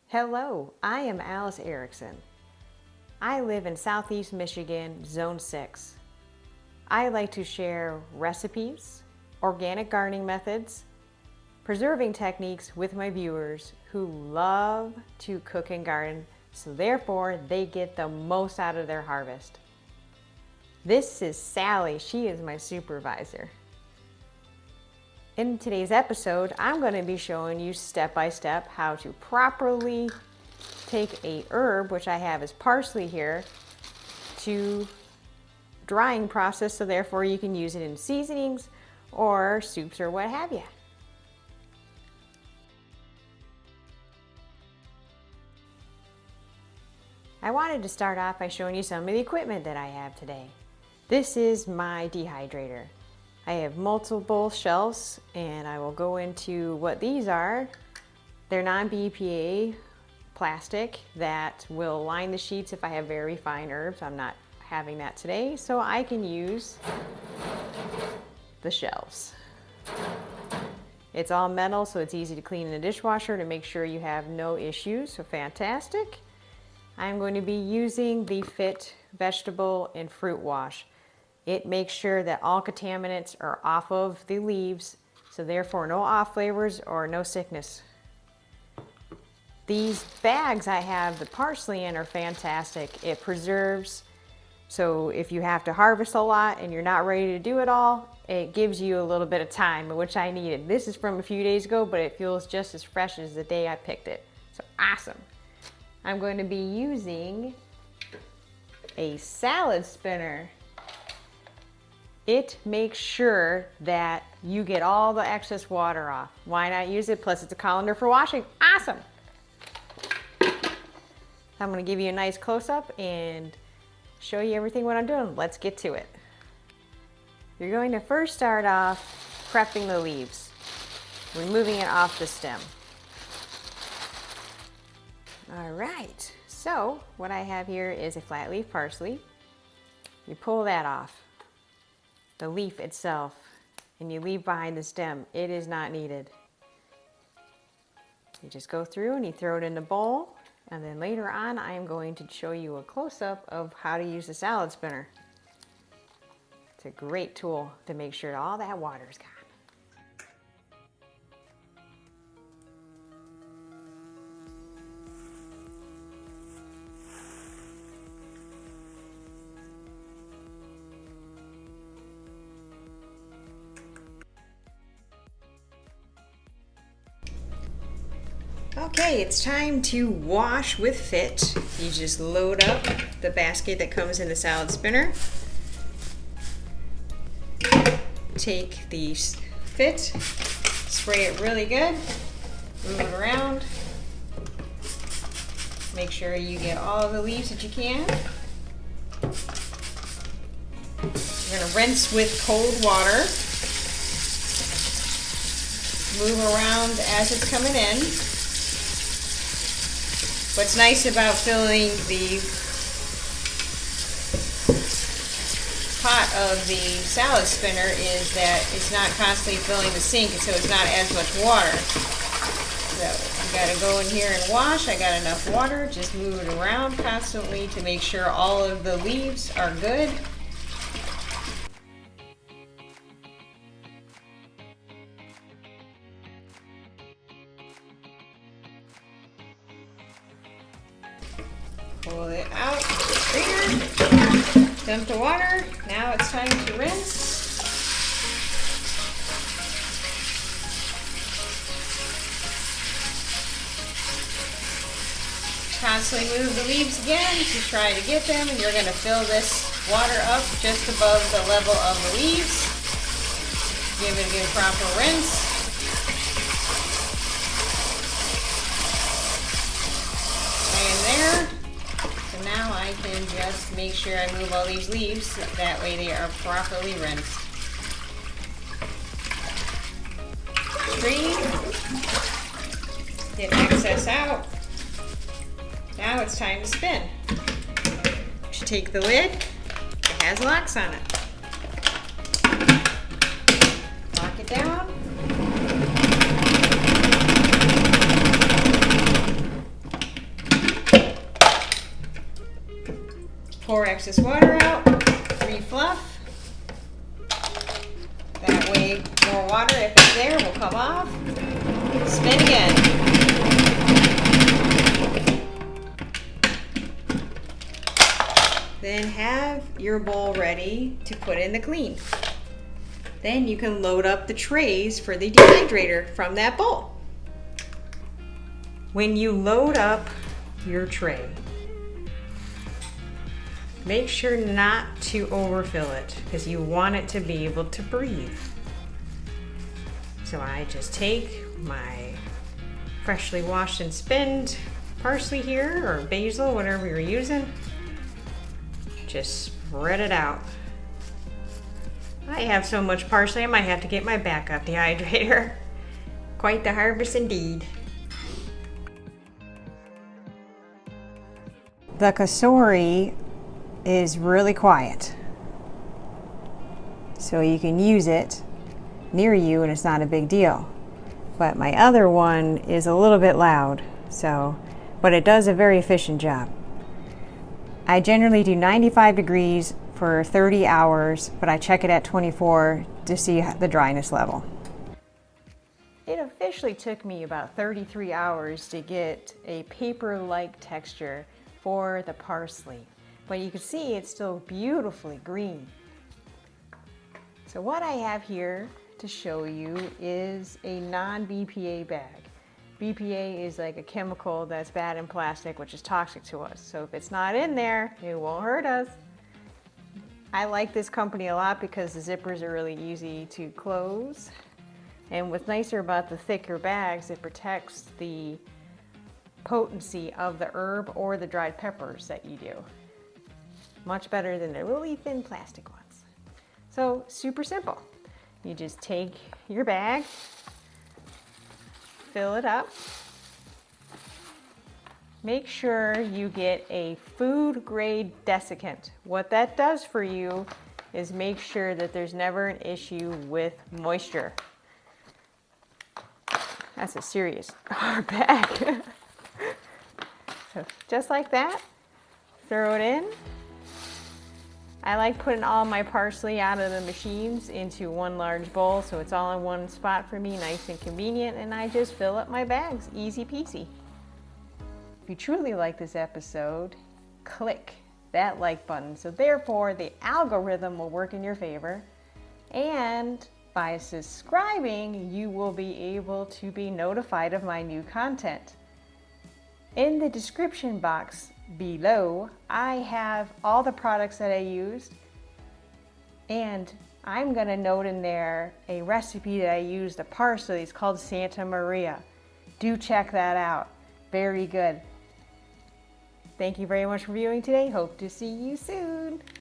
Hello, I am Alice Erickson. I live in Southeast Michigan, Zone 6. I like to share recipes, organic gardening methods, preserving techniques with my viewers who love to cook and garden, so therefore they get the most out of their harvest. This is Sally. She is my supervisor. In today's episode, I'm going to be showing you step by step how to properly take a herb, which I have as parsley here, to drying process, so therefore you can use it in seasonings or soups or what have you. I wanted to start off by showing you some of the equipment that I have today. This is my dehydrator. I have multiple shelves and I will go into what these are. They're non-BPA plastic that will line the sheets if I have very fine herbs. I'm not having that today, so I can use the shelves. It's all metal, so it's easy to clean in the dishwasher to make sure you have no issues, so fantastic. I'm going to be using the Fit vegetable and fruit wash. It makes sure that all contaminants are off of the leaves, so therefore no off flavors or no sickness. These bags I have the parsley in are fantastic. It preserves, so if you have to harvest a lot and you're not ready to do it all, it gives you a little bit of time, which I needed. This is from a few days ago, but it feels just as fresh as the day I picked it. So awesome. I'm going to be using a salad spinner. It makes sure that you get all the excess water off. Why not use it? Plus it's a colander for washing. Awesome. I'm going to give you a nice close-up and show you everything what I'm doing. Let's get to it. You're going to first start off prepping the leaves, removing it off the stem. All right, so what I have here is a flat leaf parsley. You pull that off, the leaf itself, and you leave behind the stem. It is not needed. You just go through and you throw it in the bowl, and then later on I am going to show you a close-up of how to use the salad spinner. It's a great tool to make sure all that water is gone. Okay, it's time to wash with Fit. You just load up the basket that comes in the salad spinner. Take the Fit, spray it really good, move it around. Make sure you get all the leaves that you can. You're going to rinse with cold water. Move around as it's coming in. What's nice about filling the pot of the salad spinner is that it's not constantly filling the sink, so it's not as much water. So you gotta go in here and wash. I got enough water. Just move it around constantly to make sure all of the leaves are good. Pull it out with the strainer, dump the water. Now it's time to rinse. Constantly move the leaves again to try to get them, and you're going to fill this water up just above the level of the leaves. Give it a good proper rinse. And there. So now I can just make sure I move all these leaves, that way they are properly rinsed. Strain, get excess out. Now it's time to spin. You should take the lid, it has locks on it. Lock it down. Pour excess water out, refluff. That way more water, if it's there, will come off. Spin again. Then have your bowl ready to put in the clean. Then you can load up the trays for the dehydrator from that bowl. When you load up your tray, make sure not to overfill it because you want it to be able to breathe. So I just take my freshly washed and spinned parsley here, or basil, whatever you're using. Just spread it out. I have so much parsley, I might have to get my backup dehydrator. Quite the harvest indeed. The kasori is really quiet, so you can use it near you and it's not a big deal. But my other one is a little bit loud, but it does a very efficient job. I generally do 95 degrees for 30 hours, but I check it at 24 to see the dryness level. It officially took me about 33 hours to get a paper-like texture for the parsley, but you can see it's still beautifully green. So what I have here to show you is a non-BPA bag. BPA is like a chemical that's bad in plastic, which is toxic to us. So if it's not in there, it won't hurt us. I like this company a lot because the zippers are really easy to close. And what's nicer about the thicker bags, it protects the potency of the herb or the dried peppers that you do. Much better than the really thin plastic ones. So super simple. You just take your bag, fill it up. Make sure you get a food grade desiccant. What that does for you is make sure that there's never an issue with moisture. That's a serious hard bag. So just like that, throw it in. I like putting all my parsley out of the machines into one large bowl so it's all in one spot for me, nice and convenient, and I just fill up my bags, easy peasy. If you truly like this episode, click that like button so therefore the algorithm will work in your favor, and by subscribing you will be able to be notified of my new content. In the description box below, I have all the products that I used, and I'm gonna note in there a recipe that I used, the parsley. It's called Santa Maria. Do check that out. Very good. Thank you very much for viewing today. Hope to see you soon.